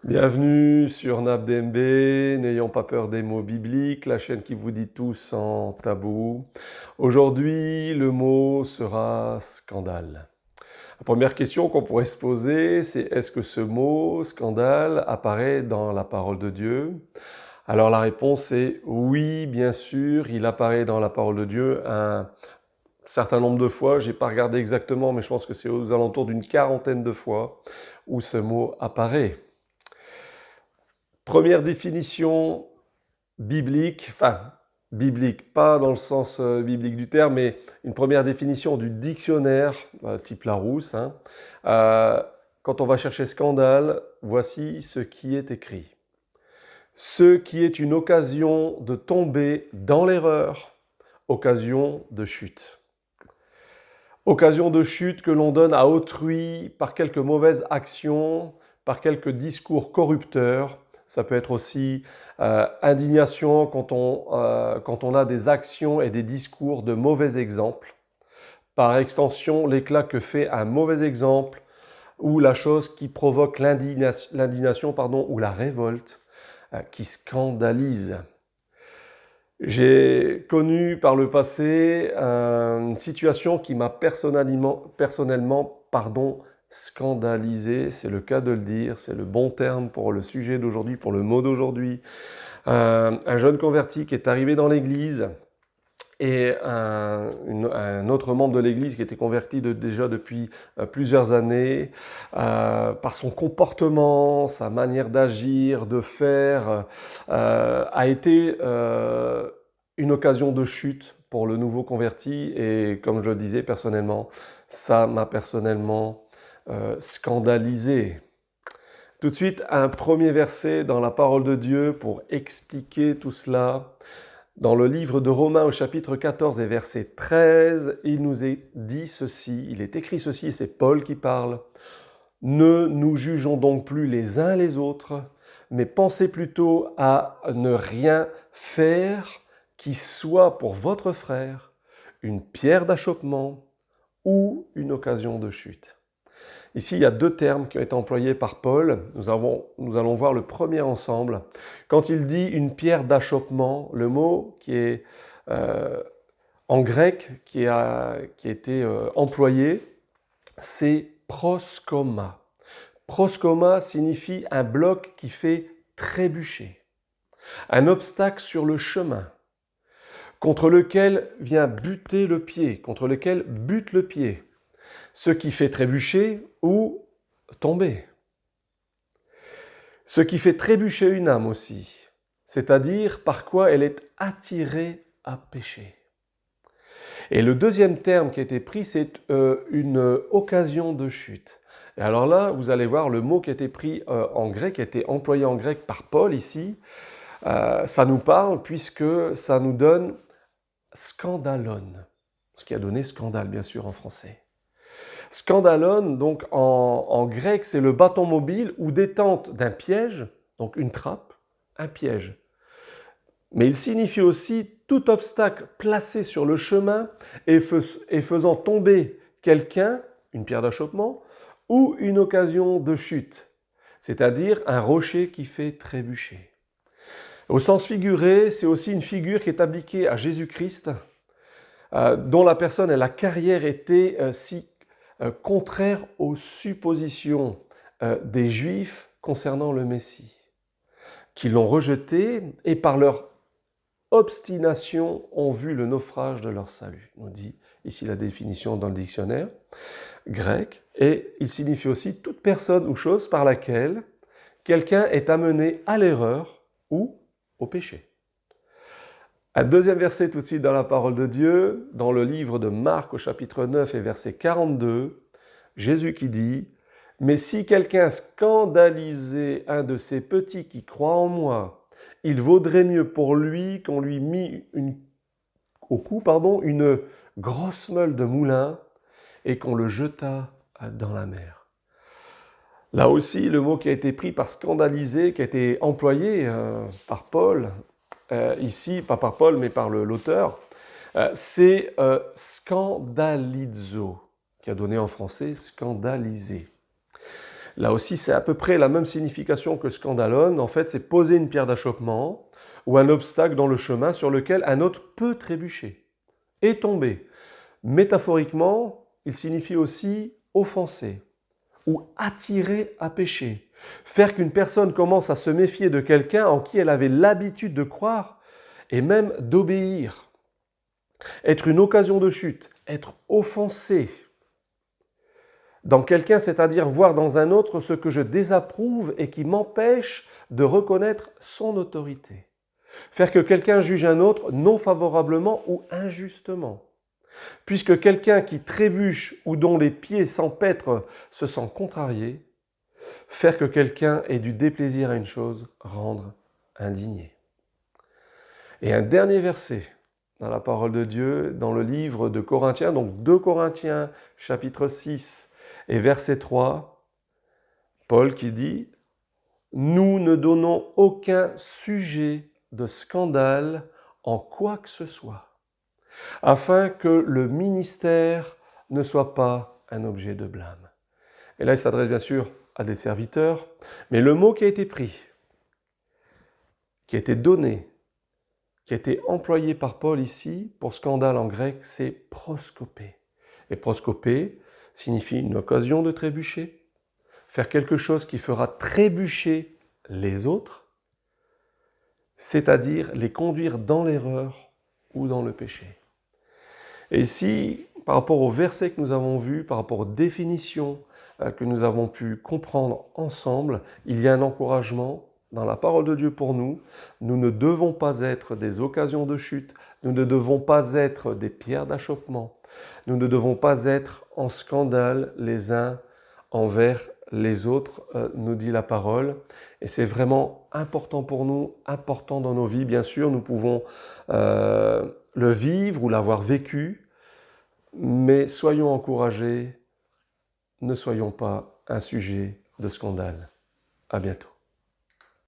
Bienvenue sur NapDMB, n'ayons pas peur des mots bibliques, la chaîne qui vous dit tout sans tabou. Aujourd'hui, le mot sera scandale. La première question qu'on pourrait se poser, c'est est-ce que ce mot, scandale, apparaît dans la parole de Dieu? Alors la réponse est oui, bien sûr, il apparaît dans la parole de Dieu un certain nombre de fois, je n'ai pas regardé exactement, mais je pense que c'est aux alentours d'une quarantaine de fois où ce mot apparaît. Première définition biblique, biblique, pas dans le sens biblique du terme, mais une première définition du dictionnaire, type Larousse. Quand on va chercher scandale, voici ce qui est écrit. Ce qui est une occasion de tomber dans l'erreur, occasion de chute. Occasion de chute que l'on donne à autrui par quelques mauvaises actions, par quelques discours corrupteurs. Ça peut être aussi indignation quand on a des actions et des discours de mauvais exemples. Par extension, l'éclat que fait un mauvais exemple ou la chose qui provoque l'indignation ou la révolte, qui scandalise. J'ai connu par le passé une situation qui m'a personnellement, scandalisé, c'est le cas de le dire, c'est le bon terme pour le sujet d'aujourd'hui, pour le mot d'aujourd'hui. Un jeune converti qui est arrivé dans l'église et un autre membre de l'église qui était converti déjà depuis plusieurs années, par son comportement, sa manière d'agir, de faire, a été une occasion de chute pour le nouveau converti. Et comme je le disais personnellement, ça m'a personnellement scandalisé. Tout de suite, un premier verset dans la parole de Dieu pour expliquer tout cela. Dans le livre de Romains au chapitre 14 et verset 13, il nous est dit ceci, il est écrit ceci, et c'est Paul qui parle. Ne nous jugeons donc plus les uns les autres, mais pensez plutôt à ne rien faire qui soit pour votre frère une pierre d'achoppement ou une occasion de chute. Ici, il y a deux termes qui ont été employés par Paul. Nous allons voir le premier ensemble. Quand il dit une pierre d'achoppement, le mot qui est en grec, qui a été employé, c'est proskoma. Proskoma signifie un bloc qui fait trébucher, un obstacle sur le chemin, contre lequel vient buter le pied, contre lequel bute le pied, ce qui fait trébucher ou tomber. Ce qui fait trébucher une âme aussi, c'est-à-dire par quoi elle est attirée à pécher. Et le deuxième terme qui a été pris, c'est une occasion de chute. Et alors là, vous allez voir le mot qui a été pris en grec, qui a été employé en grec par Paul ici, ça nous parle puisque ça nous donne scandalon, ce qui a donné scandale bien sûr en français. Scandalon, donc en grec, c'est le bâton mobile ou détente d'un piège, donc une trappe, un piège. Mais il signifie aussi tout obstacle placé sur le chemin et faisant tomber quelqu'un, une pierre d'achoppement, ou une occasion de chute, c'est-à-dire un rocher qui fait trébucher. Au sens figuré, c'est aussi une figure qui est appliquée à Jésus-Christ, dont la personne et la carrière étaient si contraires aux suppositions des Juifs concernant le Messie, qui l'ont rejeté et par leur obstination ont vu le naufrage de leur salut, nous dit ici la définition dans le dictionnaire grec, et il signifie aussi toute personne ou chose par laquelle quelqu'un est amené à l'erreur ou au péché. Un deuxième verset tout de suite dans la parole de Dieu, dans le livre de Marc au chapitre 9 et verset 42, Jésus qui dit « Mais si quelqu'un scandalisait un de ces petits qui croient en moi, il vaudrait mieux pour lui qu'on lui mît au cou une grosse meule de moulin et qu'on le jetât dans la mer. » Là aussi, le mot qui a été pris par scandaliser, qui a été employé par Paul, ici, pas par Paul, mais par l'auteur, c'est scandalizo, qui a donné en français scandaliser. Là aussi, c'est à peu près la même signification que scandalon. En fait, c'est poser une pierre d'achoppement ou un obstacle dans le chemin sur lequel un autre peut trébucher et tomber. Métaphoriquement, il signifie aussi offenser ou attirer à pécher. Faire qu'une personne commence à se méfier de quelqu'un en qui elle avait l'habitude de croire et même d'obéir. Être une occasion de chute, être offensé dans quelqu'un, c'est-à-dire voir dans un autre ce que je désapprouve et qui m'empêche de reconnaître son autorité. Faire que quelqu'un juge un autre non favorablement ou injustement. Puisque quelqu'un qui trébuche ou dont les pieds s'empêtrent se sent contrarié, faire que quelqu'un ait du déplaisir à une chose, rendre indigné. Et un dernier verset dans la parole de Dieu, dans le livre de Corinthiens, donc 2 Corinthiens chapitre 6 et verset 3, Paul qui dit « Nous ne donnons aucun sujet de scandale en quoi que ce soit, afin que le ministère ne soit pas un objet de blâme. » Et là, il s'adresse bien sûr à des serviteurs, mais le mot qui a été pris, qui a été donné, qui a été employé par Paul ici, pour scandale en grec, c'est proskopé. Et proskopé signifie une occasion de trébucher, faire quelque chose qui fera trébucher les autres, c'est-à-dire les conduire dans l'erreur ou dans le péché. Et ici, par rapport au verset que nous avons vu, par rapport aux définitions que nous avons pu comprendre ensemble, il y a un encouragement dans la parole de Dieu pour nous. Nous ne devons pas être des occasions de chute, nous ne devons pas être des pierres d'achoppement, nous ne devons pas être en scandale les uns envers les autres, nous dit la parole. Et c'est vraiment important pour nous, important dans nos vies. Bien sûr, nous pouvons le vivre ou l'avoir vécu, mais soyons encouragés, ne soyons pas un sujet de scandale. À bientôt.